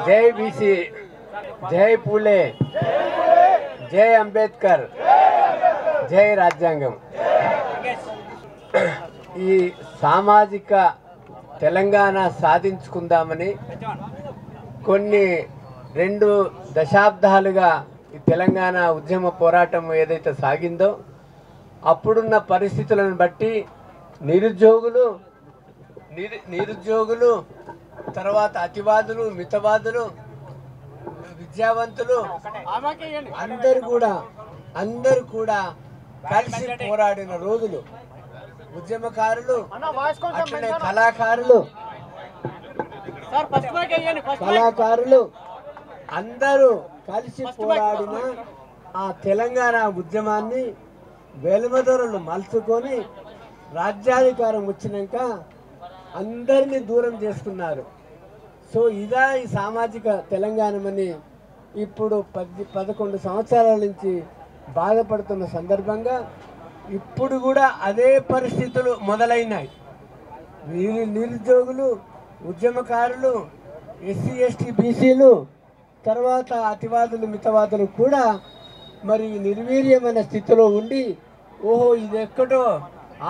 జై బీసీ, జై పూలే, జై అంబేద్కర్, జై రాజ్యాంగం. ఈ సామాజిక తెలంగాణ సాధించుకుందామని కొన్ని 2 దశాబ్దాలుగా ఈ తెలంగాణ ఉద్యమ పోరాటం ఏదైతే సాగిందో అప్పుడున్న పరిస్థితులను బట్టి నిరుద్యోగులు తర్వాత అతివాదులు, మితవాదులు, విద్యావంతులు అందరూ కూడా కలిసి పోరాడిన రోజులు. ఉద్యమకారులు, అట్లనే కళాకారులు అందరూ కలిసి పోరాడిన ఆ తెలంగాణ ఉద్యమాన్ని వెలుమదొరలు మలుచుకొని రాజ్యాధికారం వచ్చినాక అందరినీ దూరం చేసుకున్నారు. సో ఇదా ఈ సామాజిక తెలంగాణమని ఇప్పుడు 11 సంవత్సరాల నుంచి బాధపడుతున్న సందర్భంగా ఇప్పుడు కూడా అదే పరిస్థితులు మొదలైనాయి. నిరుద్యోగులు, ఉద్యమకారులు, ఎస్సీ ఎస్టీ బీసీలు, తర్వాత అతివాదులు, మితవాదులు కూడా మరి నిర్వీర్యమైన స్థితిలో ఉండి ఓహో ఇది ఎక్కడో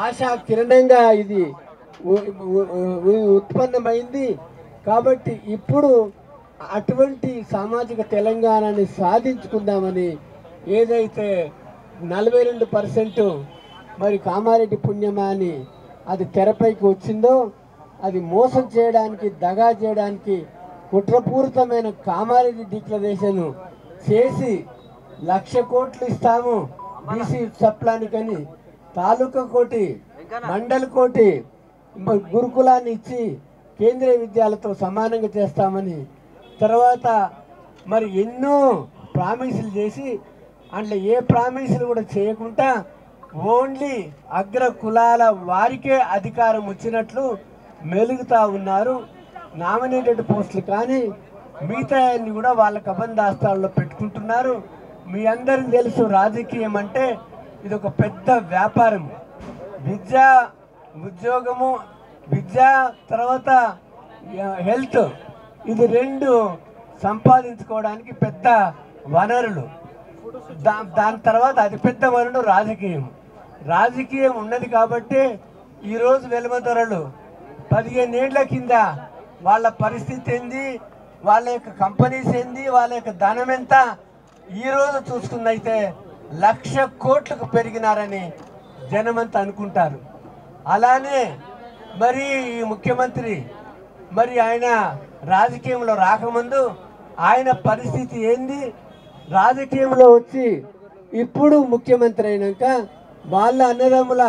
ఆశా కిరణంగా ఇది ఉత్పన్నమైంది. కాబట్టి ఇప్పుడు అటువంటి సామాజిక తెలంగాణని సాధించుకుందామని ఏదైతే 42% మరి కామారెడ్డి పుణ్యమా అని అది తెరపైకి వచ్చిందో అది మోసం చేయడానికి, దగా చేయడానికి కుట్రపూరితమైన కామారెడ్డి డిక్లరేషన్ చేసి 1,00,000 కోట్లు ఇస్తాము బీసీ సప్లానికని, తాలూకా కోటి, మండల్ కోటి, గురుకులాన్ని ఇచ్చి కేంద్రీయ విద్యాలతో సమానంగా చేస్తామని తర్వాత మరి ఎన్నో ప్రామిసులు చేసి అందులో ఏ ప్రామిసులు కూడా చేయకుండా ఓన్లీ అగ్ర కులాల వారికే అధికారం వచ్చినట్లు మెలుగుతూ ఉన్నారు. నామినేటెడ్ పోస్టులు కానీ మిగతా అన్ని కూడా వాళ్ళ కబందాస్తాల్లో పెట్టుకుంటున్నారు. మీ అందరికీ తెలుసు రాజకీయం అంటే ఇది ఒక పెద్ద వ్యాపారం. ఉద్యోగము, విద్య తర్వాత హెల్త్, ఇది 2 సంపాదించుకోవడానికి పెద్ద వనరులు. దాని తర్వాత అతి పెద్ద వనరు రాజకీయం ఉన్నది కాబట్టి ఈరోజు వెలుమదొరలు 15 ఏళ్ల కింద వాళ్ళ పరిస్థితి ఏంది, వాళ్ళ యొక్క కంపెనీస్ ఏంది, వాళ్ళ యొక్క ధనం ఎంత ఈరోజు చూసుకున్నైతే 1,00,000 కోట్లకు పెరిగినారని జనమంతా అనుకుంటారు. అలానే మరి ఈ ముఖ్యమంత్రి మరి ఆయన రాజకీయంలో రాకముందు ఆయన పరిస్థితి ఏంది, రాజకీయంలో వచ్చి ఇప్పుడు ముఖ్యమంత్రి అయినాక వాళ్ళ అన్నదమ్ముల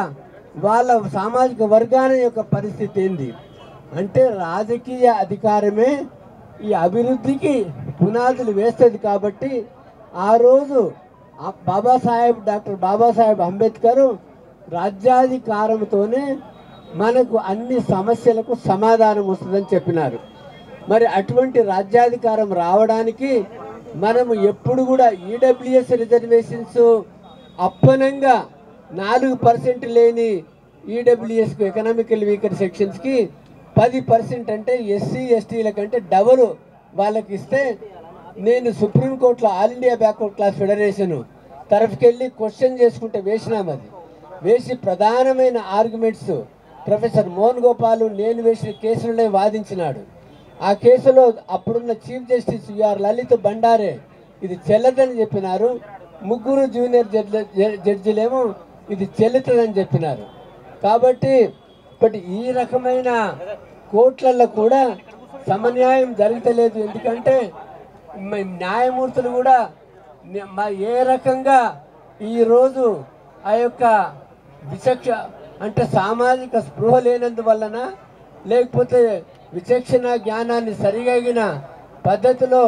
వాళ్ళ సామాజిక వర్గాల యొక్క పరిస్థితి ఏంది అంటే రాజకీయ అధికారమే ఈ అభివృద్ధికి పునాదులు వేస్తుంది. కాబట్టి ఆ రోజు డాక్టర్ బాబాసాహెబ్ అంబేద్కర్ రాజ్యాధికారంతోనే మనకు అన్ని సమస్యలకు సమాధానం వస్తుందని చెప్పినారు. మరి అటువంటి రాజ్యాధికారం రావడానికి మనము ఎప్పుడు కూడా ఈడబ్ల్యూఎస్ రిజర్వేషన్స్ అప్పనంగా 4% లేని ఈడబ్ల్యూఎస్కు ఎకనామికల్ వీకర్ సెక్షన్స్కి 10% అంటే ఎస్సీ ఎస్టీల కంటే డబుల్ వాళ్ళకి ఇస్తే నేను సుప్రీంకోర్టులో all India backward class federation తరఫుకెళ్ళి క్వశ్చన్ చేసుకుంటే వేసినామది. వేసి ప్రధానమైన ఆర్గ్యుమెంట్స్ ప్రొఫెసర్ మోహన్ గోపాల్ నేను వేసిన కేసులనే వాదించినాడు. ఆ కేసులో అప్పుడున్న చీఫ్ జస్టిస్ యుఆర్ లలిత్ బండారే ఇది చెల్లదని చెప్పినారు. 3 జూనియర్ జడ్జిలేమో ఇది చెల్లుతుందని చెప్పినారు. కాబట్టి ఈ రకమైన కోర్టులలో కూడా సమన్యాయం జరగలేదు. ఎందుకంటే న్యాయమూర్తులు కూడా ఏ రకంగా ఈరోజు ఆ యొక్క విచక్ష అంటే సామాజిక స్పృహ లేనందువలన లేకపోతే విచక్షణ జ్ఞానాన్ని సరిగిన పద్ధతిలో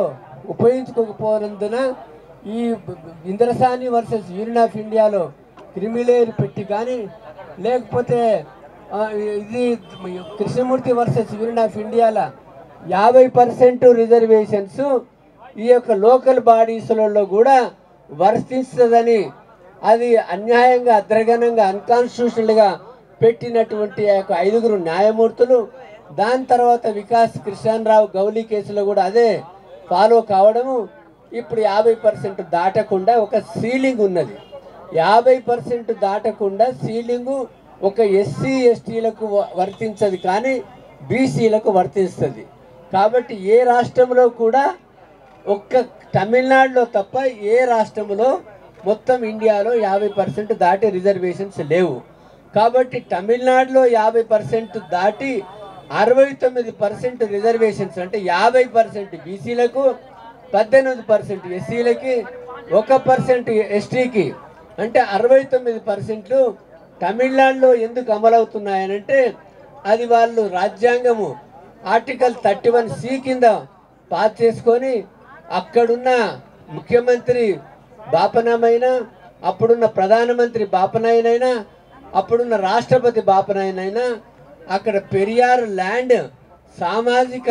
ఉపయోగించుకోకపోనందున ఈ ఇంద్రసాని వర్సెస్ యూనియన్ ఆఫ్ ఇండియాలో క్రిమిలేర్ పెట్టి కానీ లేకపోతే ఇది కృష్ణమూర్తి వర్సెస్ యూనియన్ ఆఫ్ ఇండియాలో 50% రిజర్వేషన్స్ ఈ యొక్క లోకల్ బాడీస్లలో కూడా వర్తిస్తుందని అది అన్యాయంగా అద్రగణంగా అన్కాన్స్టిట్యూషనల్గా పెట్టినటువంటి ఆ యొక్క 5 న్యాయమూర్తులు దాని తర్వాత వికాస్ కృష్ణరావు గౌలీ కేసులో కూడా అదే ఫాలో కావడము ఇప్పుడు 50% దాటకుండా ఒక సీలింగ్ ఉన్నది. 50% దాటకుండా సీలింగు ఒక ఎస్సీ ఎస్టీలకు వర్తించదు, కానీ బీసీలకు వర్తిస్తుంది. కాబట్టి ఏ రాష్ట్రంలో కూడా ఒక్క తమిళనాడులో తప్ప ఏ రాష్ట్రంలో మొత్తం ఇండియాలో 50% దాటి రిజర్వేషన్స్ లేవు. కాబట్టి తమిళనాడులో 50% దాటి 69% రిజర్వేషన్స్, అంటే 50% బీసీలకు, 18% ఎస్సీలకి, 1% ఎస్టీకి, అంటే 69% తమిళనాడులో ఎందుకు అమలవుతున్నాయనంటే అది వాళ్ళు రాజ్యాంగము ఆర్టికల్ 31C కింద పాస్ చేసుకొని అక్కడున్న ముఖ్యమంత్రి బాపనమైనా, అప్పుడున్న ప్రధానమంత్రి బాపనాయనైనా, అప్పుడున్న రాష్ట్రపతి బాపనాయనైనా అక్కడ పెరియార్ ల్యాండ్ సామాజిక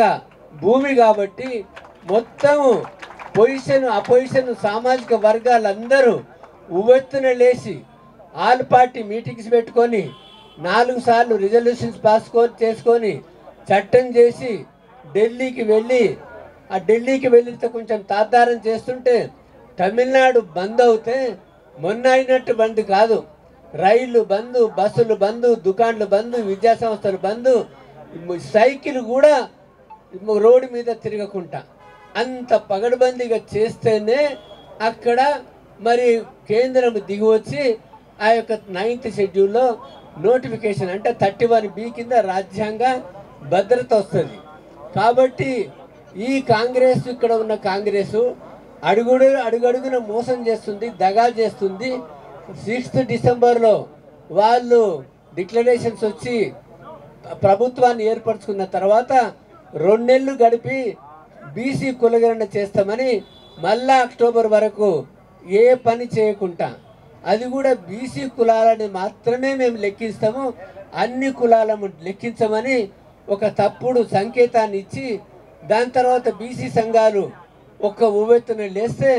భూమి కాబట్టి మొత్తము పొజిషన్ అపోజిషన్ సామాజిక వర్గాలందరూ ఉవ్వెత్తున లేచి ఆల్ పార్టీ మీటింగ్స్ పెట్టుకొని 4 సార్లు రిజల్యూషన్స్ పాస్ చేసుకొని చట్టం చేసి ఢిల్లీకి వెళ్ళి ఆ ఢిల్లీకి వెళ్ళితే కొంచెం తాత్దారం చేస్తుంటే తమిళనాడు బంద్ అవుతే మొన్న అయినట్టు బంద్ కాదు. రైళ్లు బంద్, బస్సులు బంద్, దుకాన్లు బంద్, విద్యా సంస్థలు బంద్, సైకిల్ కూడా రోడ్డు మీద తిరగకుండా అంత పగడబందీగా చేస్తేనే అక్కడ మరి కేంద్రం దిగివచ్చి ఆ యొక్క 9th షెడ్యూల్లో నోటిఫికేషన్ అంటే 31B కింద రాజ్యాంగ భద్రత వస్తుంది. కాబట్టి ఈ కాంగ్రెస్, ఇక్కడ ఉన్న కాంగ్రెసు అడుగడుగున మోసం చేస్తుంది, దగా చేస్తుంది. 6th డిసెంబర్లో వాళ్ళు డిక్లరేషన్స్ వచ్చి ప్రభుత్వాన్ని ఏర్పరచుకున్న తర్వాత 2 నెలలు గడిపి బీసీ కులగణన చేస్తామని మళ్ళా అక్టోబర్ వరకు ఏ పని చేయకుండా, అది కూడా బీసీ కులాలని మాత్రమే మేము లెక్కిస్తాము, అన్ని కులాలను లెక్కించమని ఒక తప్పుడు సంకేతాన్ని ఇచ్చి దాని తర్వాత బీసీ సంఘాలు ఒక ఉవ్వెత్తున లేస్తే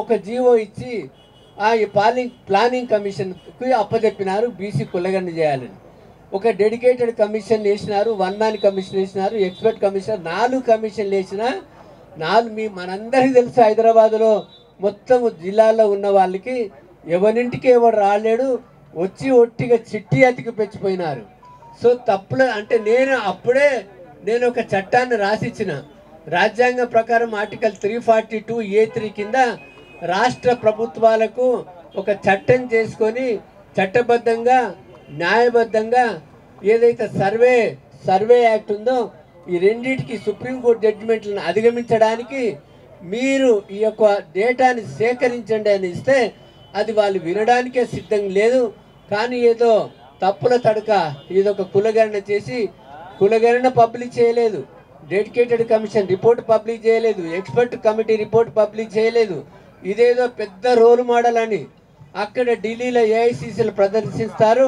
ఒక జీవో ఇచ్చి ఆ ప్లానింగ్ కమిషన్కి అప్పచెప్పినారు బీసీ కులగణన చేయాలని. ఒక డెడికేటెడ్ కమిషన్ వేసినారు, 1 మ్యాన్ కమిషన్ వేసినారు, ఎక్స్పర్ట్ కమిషన్, 4 కమిషన్లు వేసిన 4 మనందరికీ తెలుసు హైదరాబాద్లో మొత్తం జిల్లాల్లో ఉన్న వాళ్ళకి ఎవరింటికి ఎవరు రాలేడు, వచ్చి ఒట్టిగా చిట్టి అతికి పెంచిపోయినారు. సో తప్పులు అంటే నేను ఒక చట్టాన్ని రాసిచ్చిన రాజ్యాంగం ప్రకారం ఆర్టికల్ 342A3 కింద రాష్ట్ర ప్రభుత్వాలకు ఒక చట్టం చేసుకొని చట్టబద్ధంగా న్యాయబద్ధంగా ఏదైతే సర్వే యాక్ట్ ఉందో ఈ రెండింటికి సుప్రీంకోర్టు జడ్జిమెంట్లను అధిగమించడానికి మీరు ఈ యొక్క డేటాని సేకరించండి అని ఇస్తే అది వాళ్ళు వినడానికే సిద్ధంగా లేదు. కానీ ఏదో తప్పుల తడక ఇదొక కులగణన చేసి కులగణన పబ్లిక్ చేయలేదు, డెడికేటెడ్ కమిషన్ రిపోర్ట్ పబ్లిక్ చేయలేదు, ఎక్స్పర్ట్ కమిటీ రిపోర్ట్ పబ్లిక్ చేయలేదు. ఇదేదో పెద్ద రోల్ మోడల్ అని అక్కడ ఢిల్లీలో ఏఐసిసిలు ప్రదర్శిస్తారు,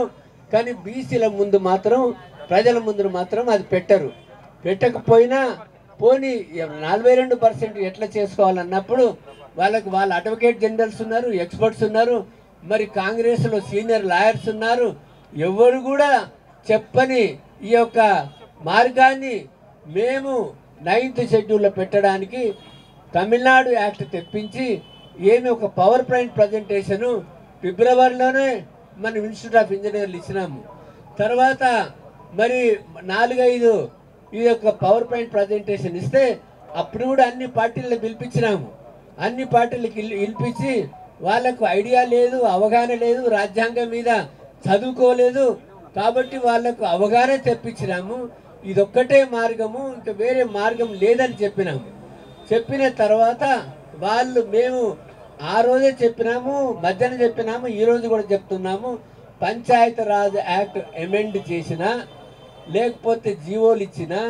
కానీ బీసీల ముందు మాత్రం ప్రజల ముందు మాత్రం అది పెట్టకపోయినా పోనీ 42% ఎట్లా చేసుకోవాలన్నప్పుడు వాళ్ళ అడ్వకేట్ జనరల్స్ ఉన్నారు, ఎక్స్పర్ట్స్ ఉన్నారు, మరి కాంగ్రెస్లో సీనియర్ లాయర్స్ ఉన్నారు. ఎవరు కూడా చెప్పని ఈ యొక్క మార్గాన్ని మేము 9th షెడ్యూల్లో పెట్టడానికి తమిళనాడు యాక్ట్ తెప్పించి ఏమి ఒక పవర్ పాయింట్ ప్రజెంటేషను ఫిబ్రవరిలోనే మనం ఇన్స్టిట్యూట్ ఆఫ్ ఇంజనీర్లు ఇచ్చినాము. తర్వాత మరి 4-5 ఈ యొక్క పవర్ పాయింట్ ప్రజెంటేషన్ ఇస్తే అప్పుడు కూడా అన్ని పార్టీలను పిలిపించినాము. అన్ని పార్టీలకు పిలిపించి వాళ్ళకు ఐడియా లేదు, అవగాహన లేదు, రాజ్యాంగం మీద చదువుకోలేదు, కాబట్టి వాళ్ళకు అవగాహన తెప్పించినాము. ఇదొక్కటే మార్గము, ఇంకా వేరే మార్గం లేదని చెప్పినాము. చెప్పిన తర్వాత మేము ఆ రోజే చెప్పినాము, మధ్యాహ్నం చెప్పినాము, ఈరోజు కూడా చెప్తున్నాము. పంచాయత్ రాజ్ యాక్ట్ అమెండ్ చేసినా లేకపోతే జీవోలు ఇచ్చినా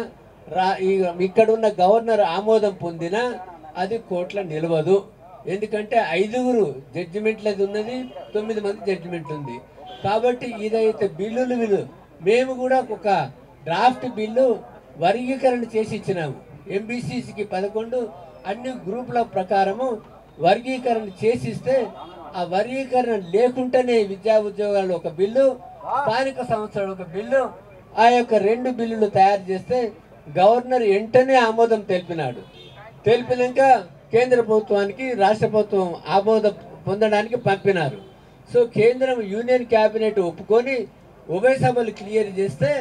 ఇక్కడున్న గవర్నర్ ఆమోదం పొందినా అది కోర్టులో నిలవదు. ఎందుకంటే 5 జడ్జిమెంట్లది ఉన్నది, 9 మంది జడ్జిమెంట్ ఉంది. కాబట్టి ఇదైతే బిల్లులు మేము కూడా ఒక డ్రాఫ్ట్ బిల్లు వర్గీకరణ చేసి ఇచ్చినాము. ఎంబీసీసీకి 11 అన్ని గ్రూపుల ప్రకారము వర్గీకరణ చేసిస్తే ఆ వర్గీకరణ లేకుండానే విద్యా ఉద్యోగాలు ఒక బిల్లు, స్థానిక సంస్థలు ఒక బిల్లు, ఆ యొక్క 2 బిల్లులు తయారు చేస్తే గవర్నర్ వెంటనే ఆమోదం తెలిపినాక కేంద్ర ప్రభుత్వానికి రాష్ట్ర ప్రభుత్వం ఆమోదం పొందడానికి పంపినారు. సో కేంద్రం యూనియన్ క్యాబినెట్ ఒప్పుకొని ఉభయ సభలు క్లియర్ చేస్తే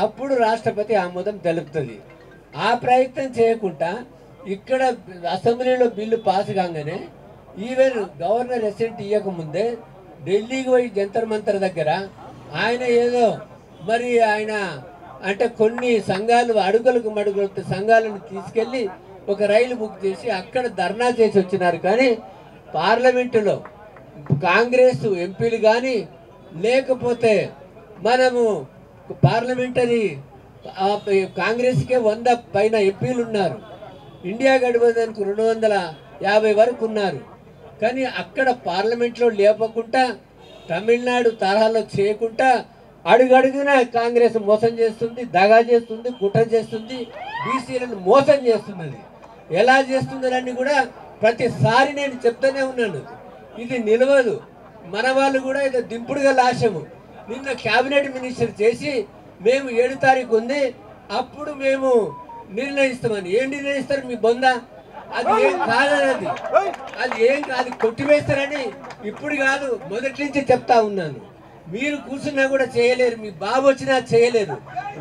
అప్పుడు రాష్ట్రపతి ఆమోదం తెలుపుతుంది. ఆ ప్రయత్నం చేయకుండా ఇక్కడ అసెంబ్లీలో బిల్లు పాస్ కాగానే ఈవెన్ గవర్నర్ అసెంట్ ఇవ్వకముందే ఢిల్లీకి పోయి జంతర్ మంతర్ దగ్గర ఆయన ఏదో మరి ఆయన అంటే కొన్ని సంఘాలు అడుగులకు మడుగులు సంఘాలను తీసుకెళ్ళి ఒక రైలు బుక్ చేసి అక్కడ ధర్నా చేసి వచ్చినారు. కానీ పార్లమెంటులో కాంగ్రెస్ ఎంపీలు కానీ లేకపోతే మనము పార్లమెంటరీ కాంగ్రెస్కే 100 పైన ఎంపీలు ఉన్నారు. ఇండియా గఠబంధన్కు 250 వరకు ఉన్నారు. కానీ అక్కడ పార్లమెంట్లో లేపకుండా తమిళనాడు తరహాలో చేయకుండా అడుగడుగున కాంగ్రెస్ మోసం చేస్తుంది, దగా చేస్తుంది, కుట్ర చేస్తుంది, బీసీలను మోసం చేస్తున్నది. ఎలా చేస్తుందని కూడా ప్రతిసారి నేను చెప్తూనే ఉన్నాను. ఇది నిలవదు. మన వాళ్ళు కూడా ఇది దింపుడుగా లాశము. నిన్న క్యాబినెట్ మినిస్టర్ చేసి మేము 7 తారీఖు ఉంది అప్పుడు మేము నిర్ణయిస్తామని. ఏం నిర్ణయిస్తారు మీ బొంద? అది ఏం కాదన్నది, అది ఏం కాదు, కొట్టివేస్తారని ఇప్పుడు కాదు మొదటి నుంచి చెప్తా ఉన్నాను. మీరు కూర్చున్నా కూడా చేయలేరు, మీ బాబు వచ్చినా చేయలేరు.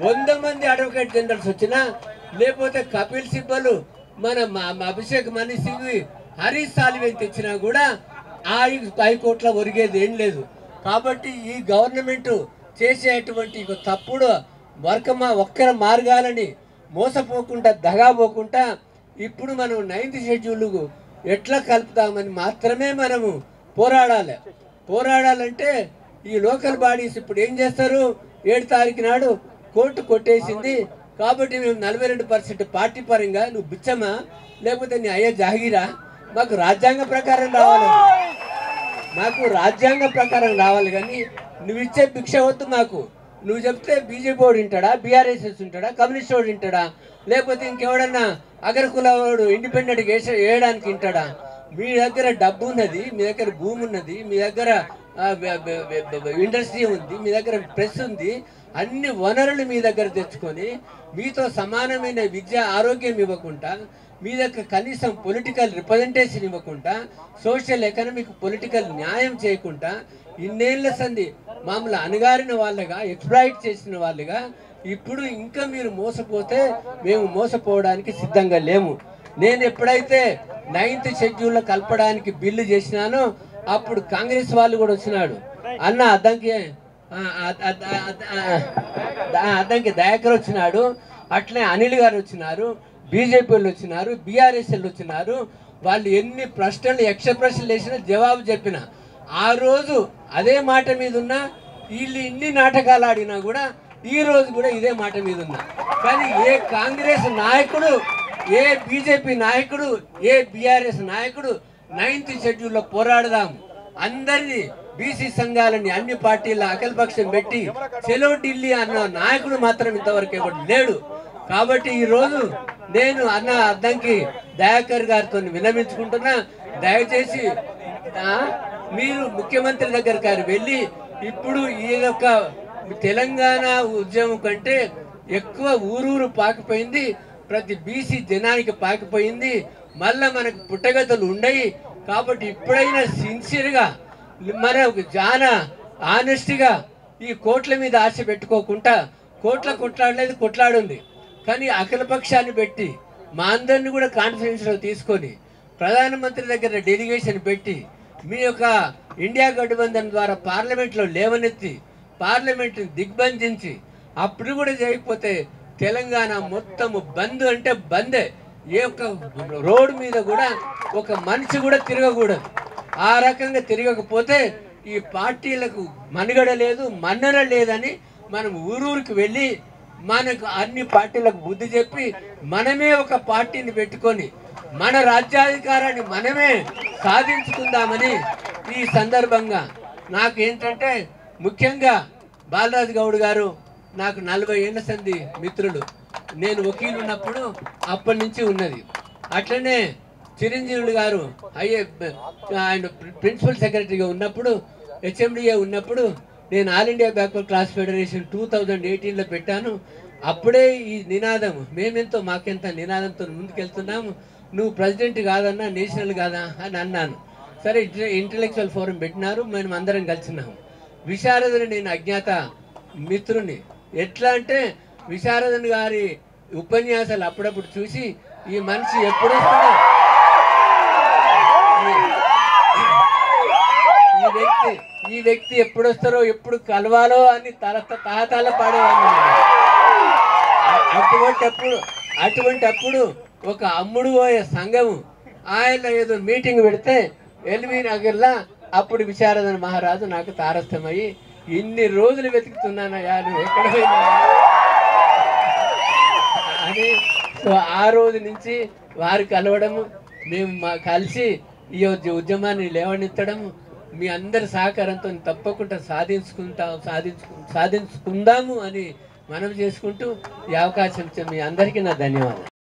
100 మంది అడ్వకేట్ జనరల్స్ వచ్చినా లేకపోతే కపిల్ సిబ్బలు మన అభిషేక్ మనీ సింగ్ హరీష్ సాల్వేని తెచ్చినా కూడా హైకోర్టులో ఒరిగేది ఏం లేదు. కాబట్టి ఈ గవర్నమెంట్ చేసేటువంటి తప్పుడు ఒక్కర మార్గాలని మోసపోకుండా దగాపోకుండా ఇప్పుడు మనం 9th షెడ్యూల్ ఎట్లా కలుపుతామని మాత్రమే మనము పోరాడాలంటే ఈ లోకల్ బాడీస్ ఇప్పుడు ఏం చేస్తారు? 7 తారీఖు నాడు కోర్టు కొట్టేసింది కాబట్టి మేము 42% పార్టీ పరంగా నువ్వు బిచ్చమా లేకపోతే నీ అయ్యే జాగీరా? మాకు రాజ్యాంగ ప్రకారం రావాలి, మాకు రాజ్యాంగ ప్రకారం రావాలి. కానీ నువ్వు ఇచ్చే భిక్ష వద్దు మాకు. నువ్వు చెప్తే బీజేపీ వాడు వింటాడా, బీఆర్ఎస్ఎస్ ఉంటాడా, కమ్యూనిస్ట్ వాడు వింటాడా, లేకపోతే ఇంకెవడన్నా అగ్రకులవాడు ఇండిపెండెంట్గా వేయడానికి వింటాడా? మీ దగ్గర డబ్బు ఉన్నది, మీ దగ్గర భూమి ఉన్నది, మీ దగ్గర ఇండస్ట్రీ ఉంది, మీ దగ్గర ప్రెస్ ఉంది, అన్ని వనరులు మీ దగ్గర తెచ్చుకొని మీతో సమానమైన విద్య ఆరోగ్యం ఇవ్వకుండా, మీ దగ్గర కనీసం పొలిటికల్ రిప్రజెంటేషన్ ఇవ్వకుండా, సోషల్ ఎకనామిక్ పొలిటికల్ న్యాయం చేయకుండా ఇన్నేళ్ల సంది మామూలు అణగారిన వాళ్ళగా ఎక్స్ప్లాయిట్ చేసిన వాళ్ళుగా ఇప్పుడు ఇంకా మీరు మోసపోతే మేము మోసపోవడానికి సిద్ధంగా లేము. నేను ఎప్పుడైతే 9th షెడ్యూల్లో కలపడానికి బిల్లు చేసినానో అప్పుడు కాంగ్రెస్ వాళ్ళు కూడా వచ్చినాడు. అన్న అద్దంకి దయాకర్ వచ్చినాడు, అట్లే అనిల్ గారు వచ్చినారు, బీజేపీ వాళ్ళు వచ్చినారు, బీఆర్ఎస్ వాళ్ళు వచ్చినారు. వాళ్ళు ఎన్ని ప్రశ్నలు ప్రశ్నలు వేసినా జవాబు చెప్పిన ఆ రోజు అదే మాట మీద ఉన్నా. వీళ్ళు ఇన్ని నాటకాలు ఆడినా కూడా ఈ రోజు కూడా ఇదే మాట మీద ఉన్నా. కానీ ఏ కాంగ్రెస్ నాయకుడు, ఏ బీజేపీ నాయకుడు, ఏ బీఆర్ఎస్ నాయకుడు 9th షెడ్యూల్లో పోరాడదాం అందరినీ బీసీ సంఘాలని అన్ని పార్టీల అఖిలపక్షం పెట్టి చెలో ఢిల్లీ అన్న నాయకుడు మాత్రం ఇంతవరకు ఎవరు లేడు. కాబట్టి ఈరోజు నేను అన్న అద్దంకి దయాకర్ గారితో విన్నవించుకుంటున్నా, దయచేసి మీరు ముఖ్యమంత్రి దగ్గర వెళ్ళి ఇప్పుడు ఈ యొక్క తెలంగాణ ఉద్యమం కంటే ఎక్కువ ఊరూరు పాకిపోయింది, ప్రతి బీసీ జనానికి పాకిపోయింది, మళ్ళా మనకు పుట్టగతులు ఉండయి. కాబట్టి ఇప్పుడైనా సిన్సియర్గా మన చాలా ఆనెస్ట్గా ఈ కోట్ల మీద ఆశ పెట్టుకోకుండా, కోట్ల కొట్లాడలేదు కొట్లాడుంది కానీ అఖిలపక్షాన్ని పెట్టి మా అందరినీ కూడా కాన్ఫరెన్స్లో తీసుకొని ప్రధానమంత్రి దగ్గర డెలిగేషన్ పెట్టి మీ యొక్క ఇండియా గఠబంధన్ ద్వారా పార్లమెంట్లో లేవనెత్తి పార్లమెంట్ని దిగ్బంధించి అప్పుడు కూడా చేయకపోతే తెలంగాణ మొత్తము బంద్ అంటే బందే. ఏ ఒక్క రోడ్డు మీద కూడా ఒక మనిషి కూడా తిరగకూడదు. ఆ రకంగా తిరగకపోతే ఈ పార్టీలకు మనుగడ లేదు, మన్నన లేదని మనం ఊరూరికి వెళ్ళి మనకు అన్ని పార్టీలకు బుద్ధి చెప్పి మనమే ఒక పార్టీని పెట్టుకొని మన రాజ్యాధికారాన్ని మనమే సాధించుకుందామని ఈ సందర్భంగా నాకు ఏంటంటే ముఖ్యంగా బాలరాజు గౌడ్ గారు నాకు 40 ఏళ్ల సంది మిత్రులు. నేను వకీలు ఉన్నప్పుడు అప్పటి నుంచి ఉన్నది. అట్లనే చిరంజీవులు గారు ఆయన ప్రిన్సిపల్ సెక్రటరీగా ఉన్నప్పుడు, హెచ్ఎండిఏ ఉన్నప్పుడు నేను all India backward class federation 2018లో పెట్టాను. అప్పుడే ఈ నినాదం మేమెంతో మాకెంత నినాదంతో ముందుకెళ్తున్నాము. నువ్వు ప్రెసిడెంట్ కాదన్నా నేషనల్ కాదా అని అన్నాను. సరే ఇంటలెక్చువల్ ఫోరం పెట్టినారు, మేము అందరం కలిసినాము. విశారదని నేను అజ్ఞాత మిత్రుని. ఎట్లా అంటే విశారదన్ గారి ఉపన్యాసాలు అప్పుడప్పుడు చూసి ఈ మనిషి ఎప్పుడు వస్తున్నా ఈ వ్యక్తి ఎప్పుడు వస్తారో ఎప్పుడు కలవాలో అని తహతాల పాడేవాడిని. అటువంటప్పుడు ఒక అమ్ముడు పోయే సంఘము ఆయన ఏదో మీటింగ్ పెడితే ఎల్బీ నగర్లో అప్పుడు విశారదన్ మహారాజు నాకు తారస్థమయ్యి ఇన్ని రోజులు వెతుకుతున్నానయ్యా నువ్వు ఎక్కడ పోయినా అని. సో ఆ రోజు నుంచి వారు కలవడము, మేము కలిసి ఈ ఉద్యమాన్ని లేవనెత్తడము, మీ అందరి సహకారంతో తప్పకుండా సాధించుకుందాము అని మనవి చేసుకుంటూ ఈ అవకాశం ఇచ్చే మీ అందరికీ నా ధన్యవాదాలు.